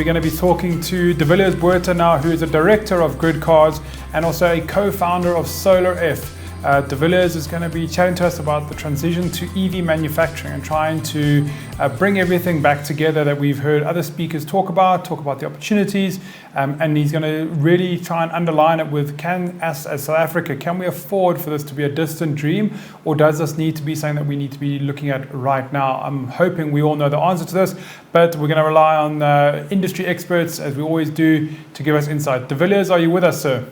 we're going to be talking to DeVilliers Botha now, who is a director of GridCars and also a co-founder of Solar F. DeVilliers is going to be chatting to us about the transition to EV manufacturing and trying to bring everything back together that we've heard other speakers talk about the opportunities, and he's going to really try and underline it with, as South Africa, can we afford for this to be a distant dream, or does this need to be something that we need to be looking at right now? I'm hoping we all know the answer to this, but we're going to rely on industry experts, as we always do, to give us insight. DeVilliers, are you with us, sir?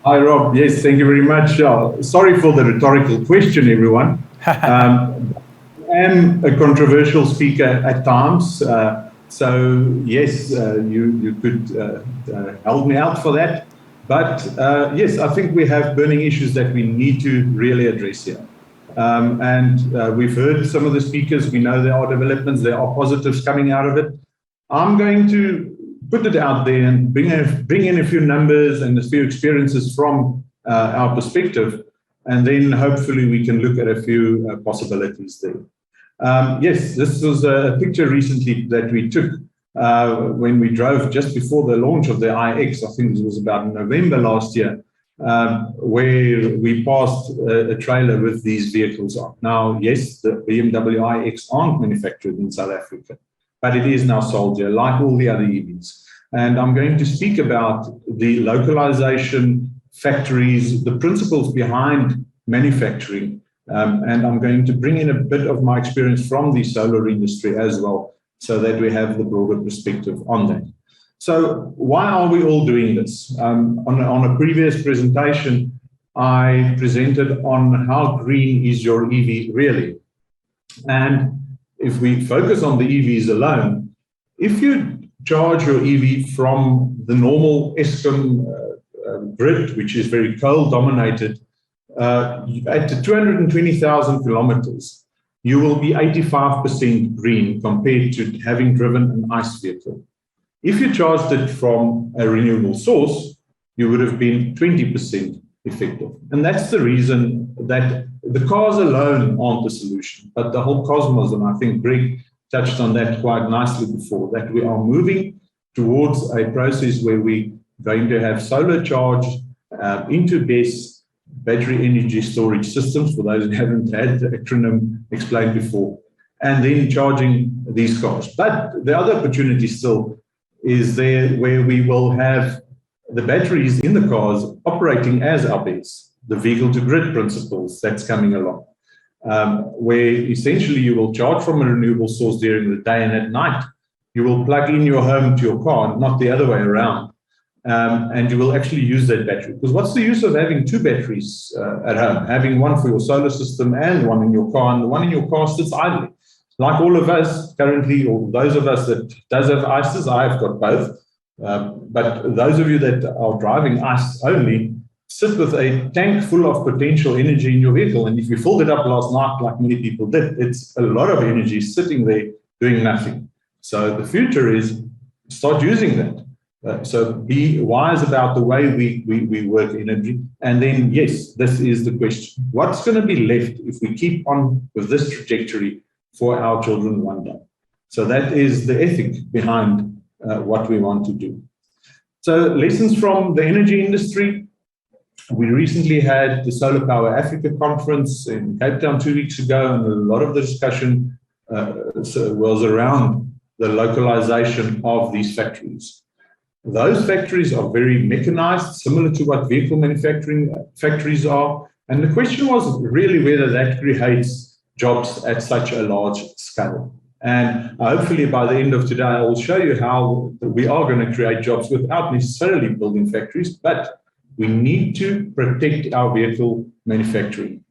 Hi, Rob. Yes, thank you very much. Sorry for the rhetorical question, everyone. I am a controversial speaker at times. So, yes, you could help me out for that. But, yes, I think we have burning issues that we need to really address here. We've heard some of the speakers. We know there are developments, there are positives coming out of it. I'm going to put it out there and bring in a few numbers and a few experiences from our perspective, and then hopefully we can look at a few possibilities there. Yes, this was a picture recently that we took when we drove just before the launch of the iX. I think it was about November last year, where we passed a trailer with these vehicles on. Now, yes, the BMW iX aren't manufactured in South Africa, but it is now sold here, like all the other EVs. And I'm going to speak about the localization, factories, the principles behind manufacturing, and I'm going to bring in a bit of my experience from the solar industry as well, so that we have the broader perspective on that. So why are we all doing this? On a previous presentation, I presented on how green is your EV really. And if we focus on the EVs alone, if you charge your EV from the normal Eskom grid, which is very coal dominated, at 220,000 kilometers, you will be 85% green compared to having driven an ICE vehicle. If you charged it from a renewable source, you would have been 20% effective. And that's the reason that the cars alone aren't the solution, but the whole cosmos, and I think Greg touched on that quite nicely before, that we are moving towards a process where we're going to have solar charge into BESS, battery energy storage systems, for those who haven't had the acronym explained before, and then charging these cars. But the other opportunity still is there, where we will have the batteries in the cars operating as our BESS, the vehicle-to-grid principles that's coming along, where essentially you will charge from a renewable source during the day, and at night you will plug in your home to your car, not the other way around, and you will actually use that battery. Because what's the use of having two batteries at home, having one for your solar system and one in your car, and the one in your car sits idly? Like all of us currently, or those of us that does have ICEs, I've got both, but those of you that are driving ICE only, sit with a tank full of potential energy in your vehicle. And if you filled it up last night, like many people did, it's a lot of energy sitting there doing nothing. So the future is start using that. So be wise about the way we work energy. And then, yes, this is the question. What's going to be left if we keep on with this trajectory for our children one day? So that is the ethic behind what we want to do. So lessons from the energy industry. We recently had the Solar Power Africa conference in Cape Town 2 weeks ago, and a lot of the discussion was around the localization of these factories. Those factories are very mechanized, similar to what vehicle manufacturing factories are. And the question was really whether that creates jobs at such a large scale. And hopefully by the end of today, I will show you how we are going to create jobs without necessarily building factories, but we need to protect our vehicle manufacturing.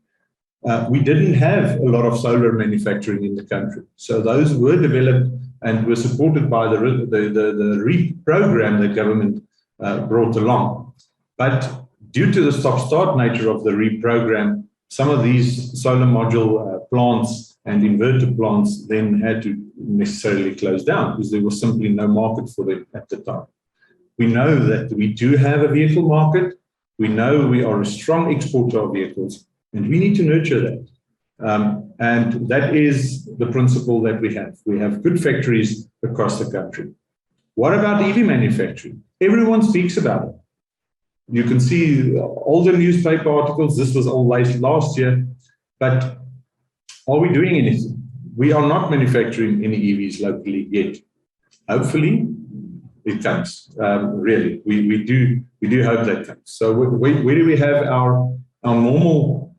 We didn't have a lot of solar manufacturing in the country. So those were developed and were supported by the REAP program that government brought along. But due to the stop-start nature of the REAP program, some of these solar module plants and inverter plants then had to necessarily close down because there was simply no market for them at the time. We know that we do have a vehicle market. We know we are a strong exporter of vehicles, and we need to nurture that. And that is the principle that we have. We have good factories across the country. What about EV manufacturing? Everyone speaks about it. You can see all the newspaper articles. This was all last year. But are we doing anything? We are not manufacturing any EVs locally yet. Hopefully, it comes. Really, we do hope that comes. So where do we have our normal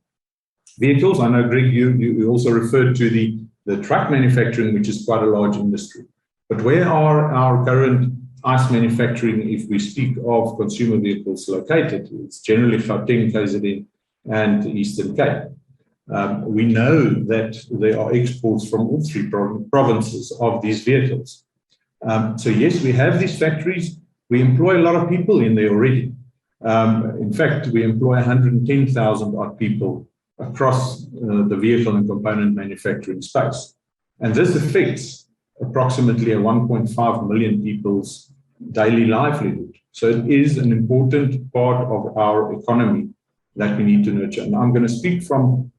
vehicles? I know, Greg, you also referred to the truck manufacturing, which is quite a large industry. But where are our current ICE manufacturing, if we speak of consumer vehicles, located? It's generally Gauteng, KZN, and Eastern Cape. We know that there are exports from all three provinces of these vehicles. So yes, we have these factories. We employ a lot of people in there already. In fact, we employ 110,000 odd people across the vehicle and component manufacturing space. And this affects approximately 1.5 million people's daily livelihood. So it is an important part of our economy that we need to nurture. And I'm going to speak from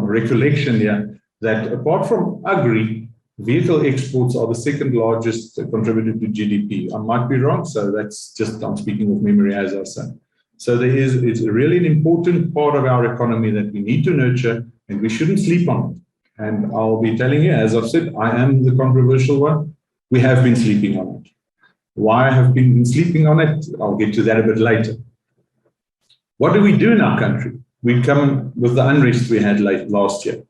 recollection here that apart from agri, vehicle exports are the second largest contributor to GDP. I might be wrong, so that's just, I'm speaking of memory as I say. So it's really an important part of our economy that we need to nurture, and we shouldn't sleep on it. And I'll be telling you, as I've said, I am the controversial one. We have been sleeping on it. Why I have been sleeping on it, I'll get to that a bit later. What do we do in our country? We come with the unrest we had last year.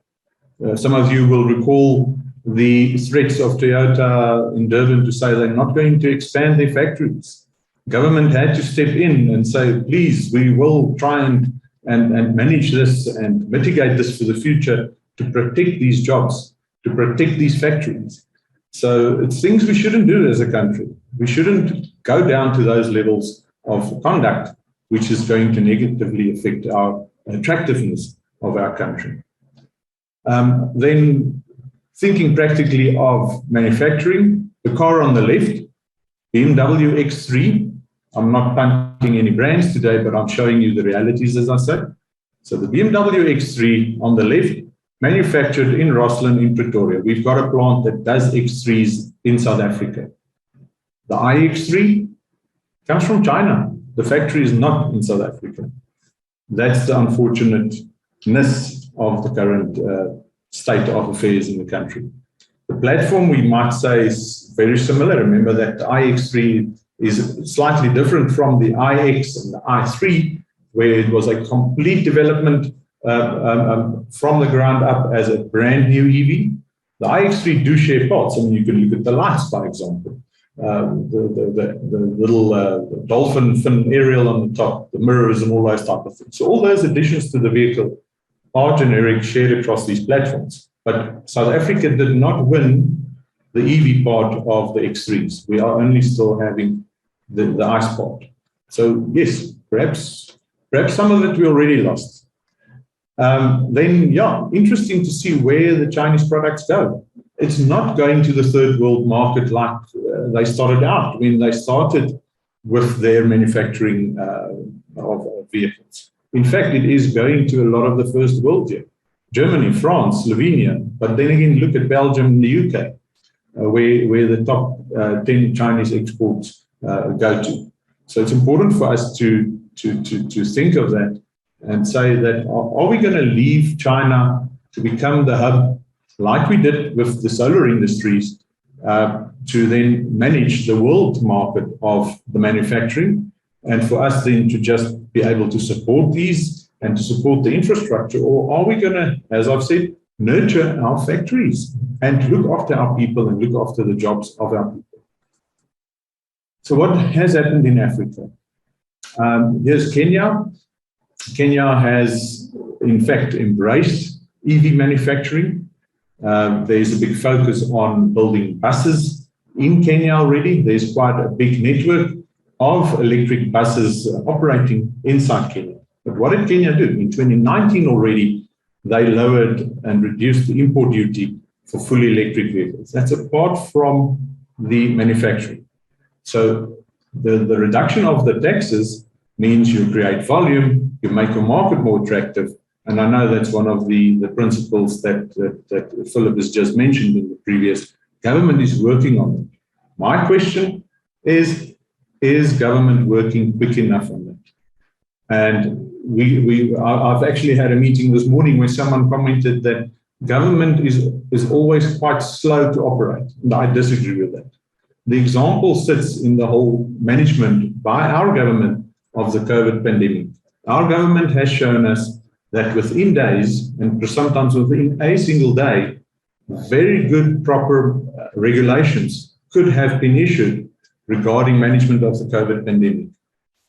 Some of you will recall the threats of Toyota in Durban to say they're not going to expand their factories. Government had to step in and say, please, we will try and manage this and mitigate this for the future to protect these jobs, to protect these factories. So it's things we shouldn't do as a country. We shouldn't go down to those levels of conduct, which is going to negatively affect our attractiveness of our country. Then thinking practically of manufacturing, the car on the left, BMW X3. I'm not punting any brands today, but I'm showing you the realities, as I said. So the BMW X3 on the left, manufactured in Roslyn in Pretoria. We've got a plant that does X3s in South Africa. The iX3 comes from China. The factory is not in South Africa. That's the unfortunateness of the current state of affairs in the country. The platform, we might say, is very similar. Remember that the iX3 is slightly different from the iX and the i3, where it was a complete development from the ground up as a brand new EV. The iX3 do share parts. I mean, you can look at the lights, for example. The little dolphin fin aerial on the top, the mirrors and all those type of things. So all those additions to the vehicle are generic, shared across these platforms. But South Africa did not win the EV part of the X3s. We are only still having the ICE part. So yes, perhaps some of it we already lost. Then, yeah, interesting to see where the Chinese products go. It's not going to the third world market like they started out when they started with their manufacturing of vehicles. In fact, it is going to a lot of the first world here. Germany, France, Slovenia, but then again, look at Belgium and the UK, where the top 10 Chinese exports go to. So it's important for us to think of that and say that, are we going to leave China to become the hub, like we did with the solar industries, to then manage the world market of the manufacturing, and for us then to just be able to support these and to support the infrastructure? Or are we going to, as I've said, nurture our factories and look after our people and look after the jobs of our people? So what has happened in Africa? Here's Kenya. Kenya has, in fact, embraced EV manufacturing. There's a big focus on building buses in Kenya already. There's quite a big network of electric buses operating inside Kenya. But what did Kenya do? In 2019 already, they lowered and reduced the import duty for fully electric vehicles. That's apart from the manufacturing. So the reduction of the taxes means you create volume, you make a market more attractive. And I know that's one of the principles that Philip has just mentioned in the previous. Government is working on it. My question is government working quick enough on that? And I've actually had a meeting this morning where someone commented that government is always quite slow to operate, and I disagree with that. The example sits in the whole management by our government of the COVID pandemic. Our government has shown us that within days, and sometimes within a single day, very good, proper regulations could have been issued regarding management of the COVID pandemic.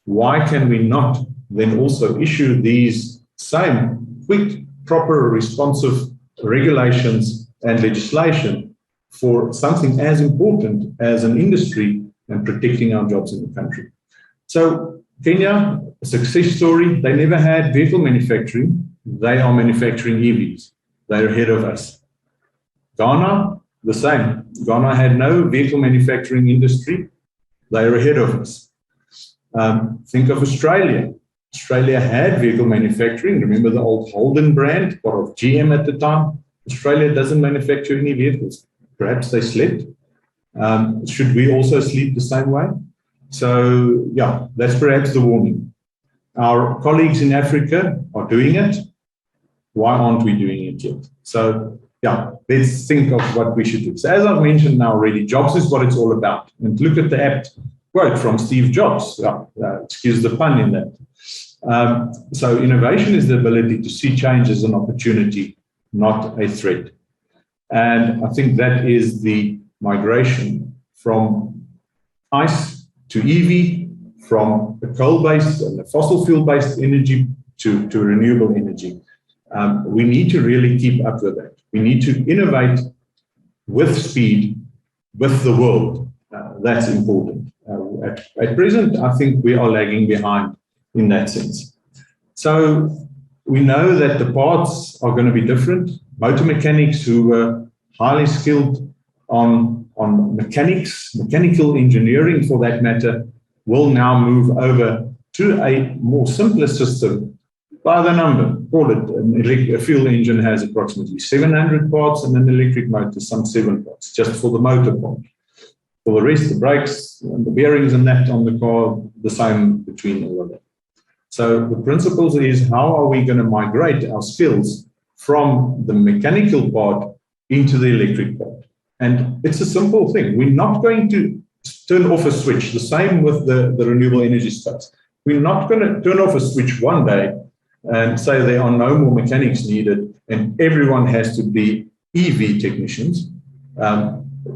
Why can we not then also issue these same quick, proper, responsive regulations and legislation for something as important as an industry and protecting our jobs in the country? So Kenya, a success story. They never had vehicle manufacturing. They are manufacturing EVs. They're ahead of us. Ghana, the same. Ghana had no vehicle manufacturing industry. They're ahead of us. Think of Australia. Australia had vehicle manufacturing. Remember the old Holden brand, part of GM at the time? Australia doesn't manufacture any vehicles. Perhaps they slept. Should we also sleep the same way? So, yeah, that's perhaps the warning. Our colleagues in Africa are doing it. Why aren't we doing it yet? So, yeah, let's think of what we should do. So, as I've mentioned now already, jobs is what it's all about. And look at the apt quote from Steve Jobs. Excuse the pun in that. So, innovation is the ability to see change as an opportunity, not a threat. And I think that is the migration from ICE to EV, from a coal-based and a fossil fuel-based energy to renewable energy. We need to really keep up with that. We need to innovate with speed, with the world. That's important. At present, I think we are lagging behind in that sense. So we know that the parts are going to be different. Motor mechanics who were highly skilled on mechanical engineering for that matter, will now move over to a more simpler system by the number. Call it a fuel engine has approximately 700 parts and an electric motor some 7 parts, just for the motor part. For the rest, the brakes and the bearings and that on the car, the same between all of them. So the principles is how are we going to migrate our skills from the mechanical part into the electric part? And it's a simple thing. We're not going to turn off a switch, the same with the renewable energy space. We're not going to turn off a switch one day and say there are no more mechanics needed and everyone has to be EV technicians.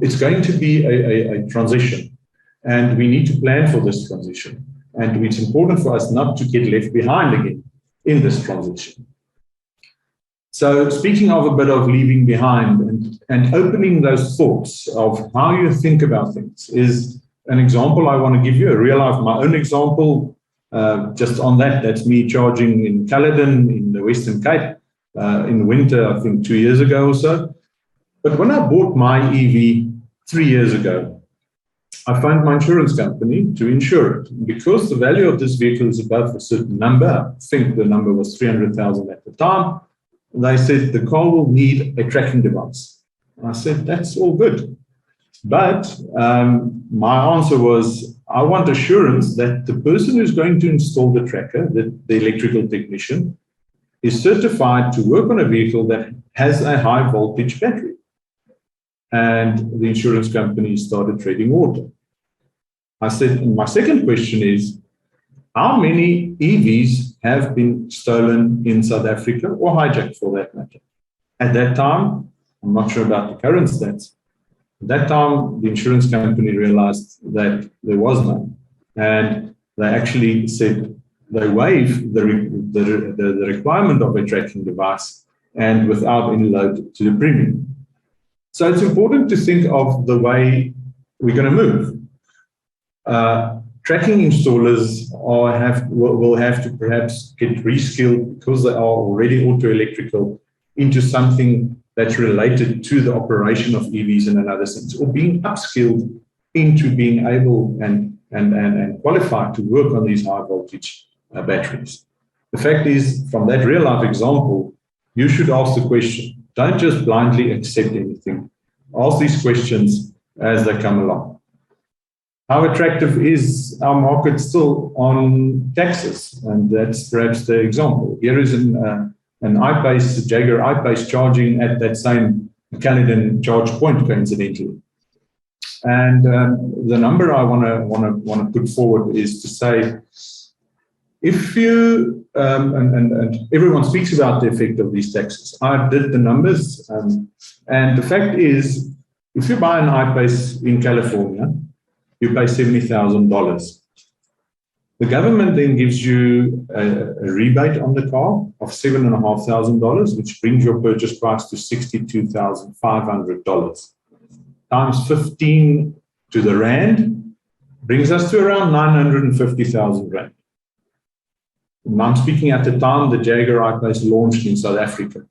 It's going to be a transition, and we need to plan for this transition. And it's important for us not to get left behind again in this transition. So speaking of a bit of leaving behind and opening those thoughts of how you think about things is an example I want to give you, a real life, my own example. Just on that, that's me charging in Caledon in the Western Cape in winter, I think 2 years ago or so. But when I bought my EV 3 years ago, I phoned my insurance company to insure it. Because the value of this vehicle is above a certain number, I think the number was 300,000 at the time, they said the car will need a tracking device. I said, that's all good. But my answer was, I want assurance that the person who's going to install the tracker, the electrical technician, is certified to work on a vehicle that has a high voltage battery. And the insurance company started treading water. I said, and my second question is, how many EVs have been stolen in South Africa or hijacked for that matter? At that time, I'm not sure about the current stats. At that time, the insurance company realized that there was none. And they actually said they waived the requirement of a tracking device and without any load to the premium. So it's important to think of the way we're going to move. Tracking installers will have to perhaps get reskilled because they are already auto-electrical into something that's related to the operation of EVs in another sense, or being upskilled into being able and qualified to work on these high voltage batteries. The fact is, from that real life example, you should ask the question. Don't just blindly accept anything. Ask these questions as they come along. how attractive is our market still on taxes? And that's perhaps the example. Here is an I-Pace, Jaguar I-Pace charging at that same Caledon charge point, coincidentally. And the number I want to put forward is to say, if you, and everyone speaks about the effect of these taxes. I did the numbers, and the fact is, if you buy an I-Pace in California, you pay $70,000. The government then gives you a rebate on the car of $7,500, which brings your purchase price to $62,500. Times 15 to the rand brings us to around 950,000 rand. And I'm speaking at the time the Jaguar I-Pace launched in South Africa.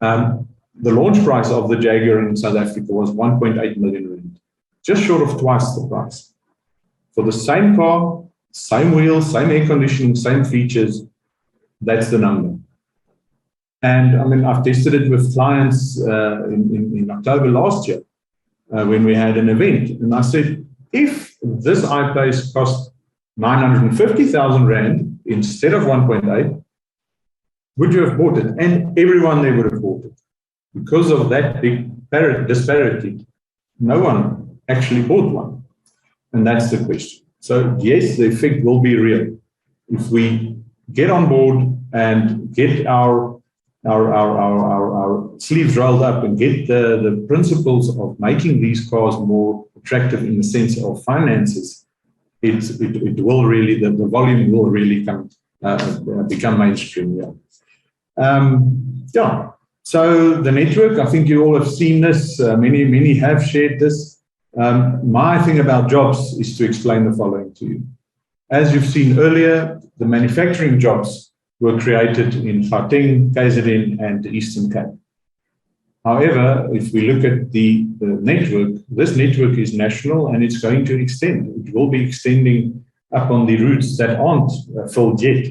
The launch price of the Jaguar in South Africa was 1.8 million rand, just short of twice the price. For the same car, same wheels, same air conditioning, same features, that's the number. And I mean, I've tested it with clients in October last year when we had an event. And I said, if this I-Pace cost 950,000 rand instead of 1.8, would you have bought it? And everyone there would have bought it. Because of that big disparity, no one actually bought one. And that's the question. So yes, the effect will be real. If we get on board and get our sleeves rolled up and get the principles of making these cars more attractive in the sense of finances, it will really, the volume will really become mainstream. Yeah. So the network, I think you all have seen this. Many have shared this. My thing about jobs is to explain the following to you. As you've seen earlier, the manufacturing jobs were created in Gauteng, KZN, and the Eastern Cape. However, if we look at the network, this network is national and it's going to extend. It will be extending up on the routes that aren't filled yet.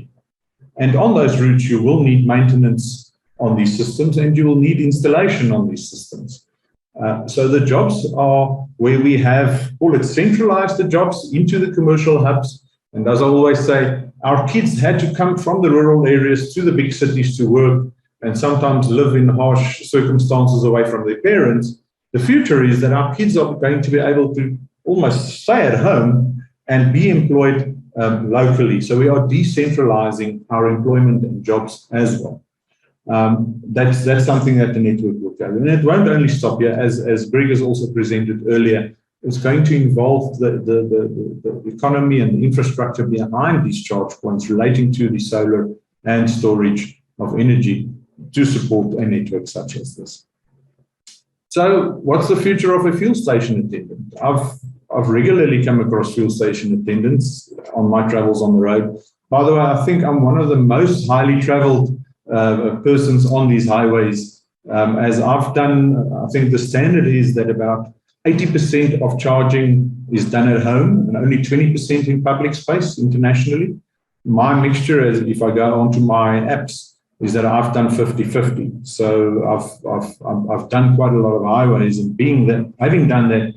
And on those routes, you will need maintenance on these systems and you will need installation on these systems. So the jobs are where we have, call it centralized the jobs into the commercial hubs. And as I always say, our kids had to come from the rural areas to the big cities to work and sometimes live in harsh circumstances away from their parents. The future is that our kids are going to be able to almost stay at home and be employed locally. So we are decentralizing our employment and jobs as well. That's something that the network will cover. And it won't only stop here, as Greg has also presented earlier. It's going to involve the economy and the infrastructure behind these charge points relating to the solar and storage of energy to support a network such as this. So what's the future of a fuel station attendant? I've regularly come across fuel station attendants on my travels on the road. By the way, I think I'm one of the most highly traveled persons on these highways. As I've done, I think the standard is that about 80% of charging is done at home and only 20% in public space internationally. My mixture, as if I go onto my apps, is that I've done 50-50. So I've done quite a lot of highways, and having done that,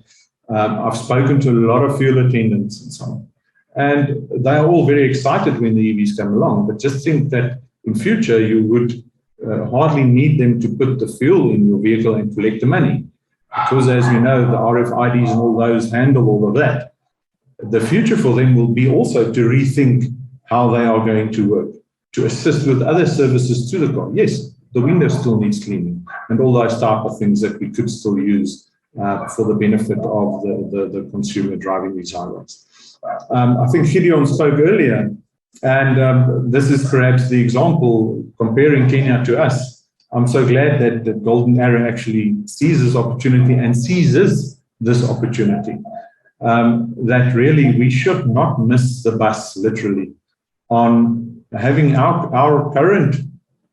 I've spoken to a lot of fuel attendants and so on. And they are all very excited when the EVs come along, but just think that in future you would hardly need them to put the fuel in your vehicle and collect the money. Because as we know, the RFIDs and all those handle all of that. The future for them will be also to rethink how they are going to work, to assist with other services to the car. Yes, the window still needs cleaning and all those type of things that we could still use for the benefit of the consumer driving these highways. I think Gideon spoke earlier, and this is perhaps the example comparing Kenya to us. I'm so glad that the Golden Arrow actually sees this opportunity and seizes this opportunity. That really we should not miss the bus, literally, on having our current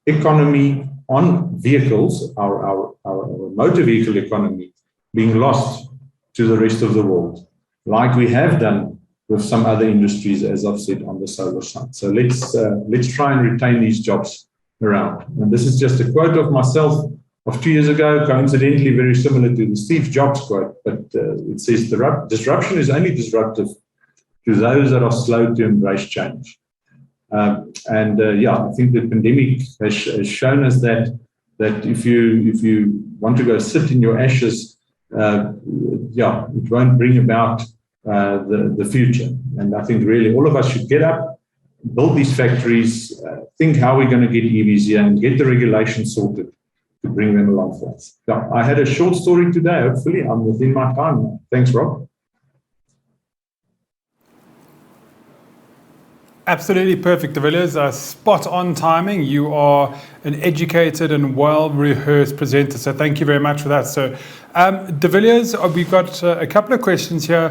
economy on vehicles, our motor vehicle economy, being lost to the rest of the world, like we have done with some other industries, as I've said, on the solar side. So let's try and retain these jobs around. And this is just a quote of myself of 2 years ago, coincidentally very similar to the Steve Jobs quote, but it says disruption is only disruptive to those that are slow to embrace change. I think the pandemic has shown us that if you want to go sit in your ashes, it won't bring about the future. And I think really all of us should get up, build these factories, think how we're going to get EVs here and get the regulations sorted to bring them along for us. Yeah, I had a short story today. Hopefully I'm within my time now. Thanks, Rob. Absolutely perfect, DeVilliers. Spot on timing. You are an educated and well-rehearsed presenter, so thank you very much for that. So, DeVilliers, we've got a couple of questions here,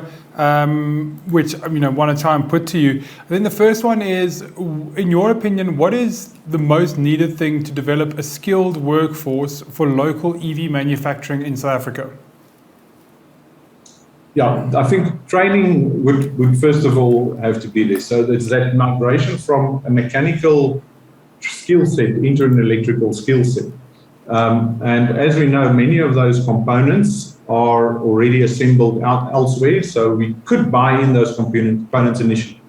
which I want to try and put to you. I think the first one is, in your opinion, what is the most needed thing to develop a skilled workforce for local EV manufacturing in South Africa? Yeah, I think training would first of all have to be there. So there's that migration from a mechanical skill set into an electrical skill set. And as we know, many of those components are already assembled out elsewhere, so we could buy in those components initially.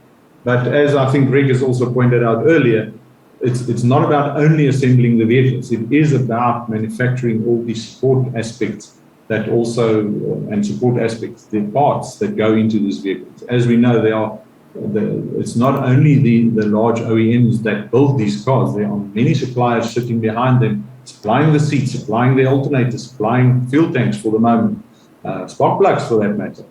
But as I think Greg has also pointed out earlier, it's not about only assembling the vehicles. It is about manufacturing all these support aspects that also, and support aspects, the parts that go into these vehicles. As we know, it's not only the large OEMs that build these cars. There are many suppliers sitting behind them, supplying the seats, supplying the alternators, supplying fuel tanks for the moment, spark plugs for that matter,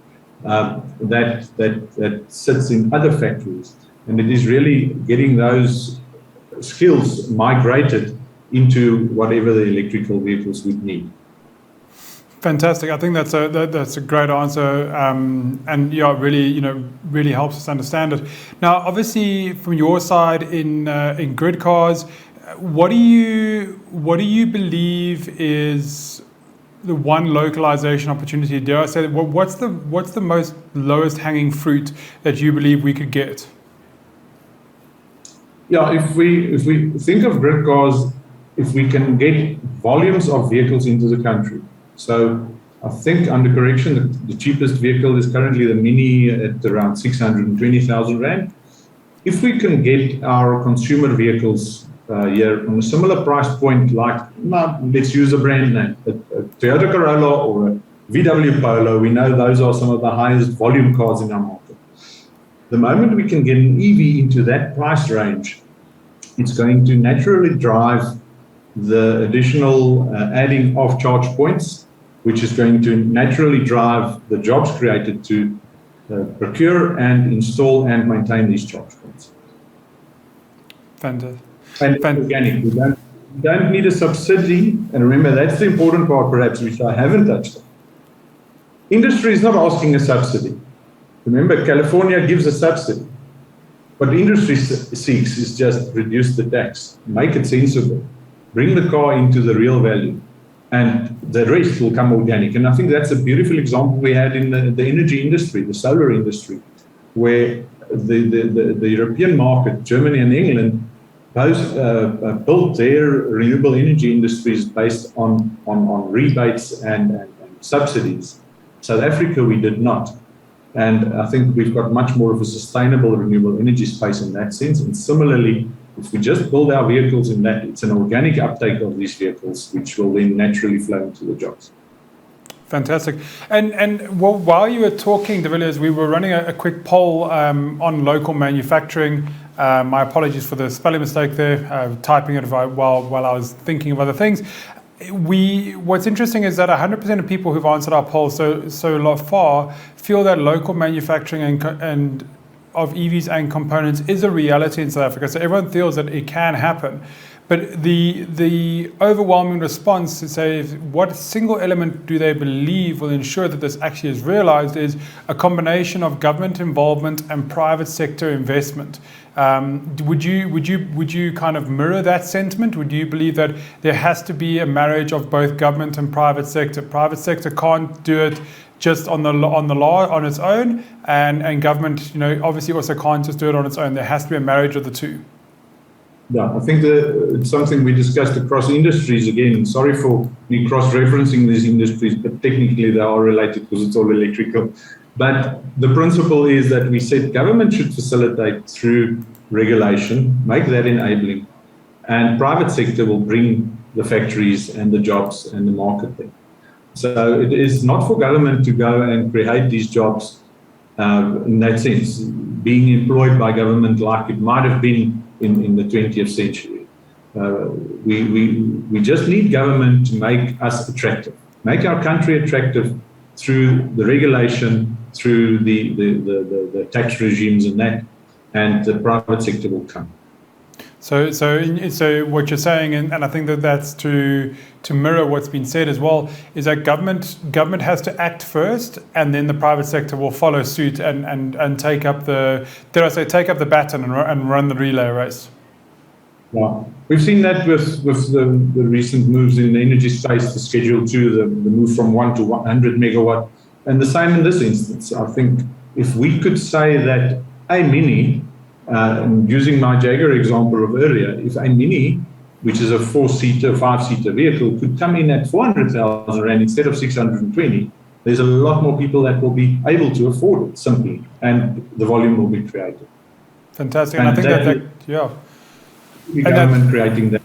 that sits in other factories. And it is really getting those skills migrated into whatever the electrical vehicles would need. Fantastic. I think that's a great answer, and really helps us understand it. Now, obviously, from your side in GridCars, what do you believe is the one localization opportunity? Dare I say, what's the most lowest hanging fruit that you believe we could get? Yeah, if we think of GridCars, if we can get volumes of vehicles into the country. So I think, under correction, the cheapest vehicle is currently the Mini at around 620,000 Rand. If we can get our consumer vehicles here on a similar price point, like, let's use a brand name, a Toyota Corolla or a VW Polo, we know those are some of the highest volume cars in our market. The moment we can get an EV into that price range, it's going to naturally drive the additional adding of charge points, which is going to naturally drive the jobs created to procure and install and maintain these charge points. Fantastic. And organic. We don't need a subsidy. And remember, that's the important part, perhaps, which I haven't touched on. Industry is not asking a subsidy. Remember, California gives a subsidy. What industry seeks is just reduce the tax, make it sensible, bring the car into the real value, and the rest will come organic. And I think that's a beautiful example we had in the energy industry, the solar industry, where the European market, Germany and England, both built their renewable energy industries based on rebates and subsidies. South Africa, we did not. And I think we've got much more of a sustainable renewable energy space in that sense. And similarly, if we just build our vehicles in that, it's an organic uptake of these vehicles, which will then naturally flow into the jobs. Fantastic. And well, while you were talking, DeVilliers, we were running a quick poll on local manufacturing. My apologies for the spelling mistake there, typing it while I was thinking of other things. What's interesting is that 100% of people who've answered our poll so far feel that local manufacturing and of EVs and components is a reality in South Africa. So everyone feels that it can happen. But the overwhelming response to say what single element do they believe will ensure that this actually is realized is a combination of government involvement and private sector investment. Would you kind of mirror that sentiment? Would you believe that there has to be a marriage of both government and private sector? Private sector can't do it just on the law on its own, and government, obviously also can't just do it on its own. There has to be a marriage of the two. Yeah, I think it's something we discussed across industries again. Sorry for me cross-referencing these industries, but technically they are related because it's all electrical. But the principle is that we said government should facilitate through regulation, make that enabling, and private sector will bring the factories and the jobs and the market there. So it is not for government to go and create these jobs in that sense, being employed by government like it might have been in the 20th century. We just need government to make us attractive, make our country attractive through the regulation, through the tax regimes and the private sector will come. So what you're saying, and I think that's to mirror what's been said as well, is that government has to act first, and then the private sector will follow suit and take up the baton and run the relay race. Yeah, we've seen that with the recent moves in the energy space, the Schedule 2, the move from 1 to 100 megawatt, and the same in this instance. I think if we could say that a Mini, using my Jaguar example of earlier, if a Mini, which is a 4-seater, 5-seater vehicle, could come in at 400,000 Rand instead of 620, there's a lot more people that will be able to afford it simply, and the volume will be created. Fantastic. And I think that yeah. The government creating that.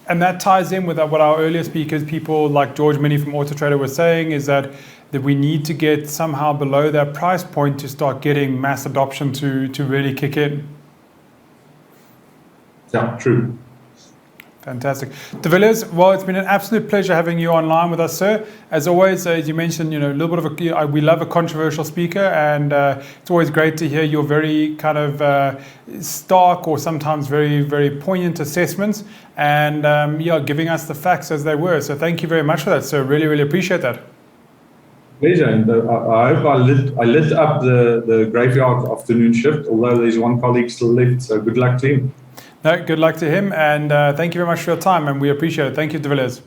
And that ties in with what our earlier speakers, people like George Minnie from Auto Trader, were saying, is that we need to get somehow below that price point to start getting mass adoption to really kick in. Yeah, true. Fantastic. DeVilliers, well, it's been an absolute pleasure having you online with us, sir. As always, as you mentioned, a little bit of we love a controversial speaker, and it's always great to hear your very kind of stark or sometimes very, very poignant assessments and giving us the facts as they were. So thank you very much for that, sir. Really, really appreciate that. Pleasure, and I hope I lit up the graveyard afternoon shift, although there's one colleague still left, so good luck to him. No, good luck to him, and thank you very much for your time, and we appreciate it. Thank you, DeVilliers.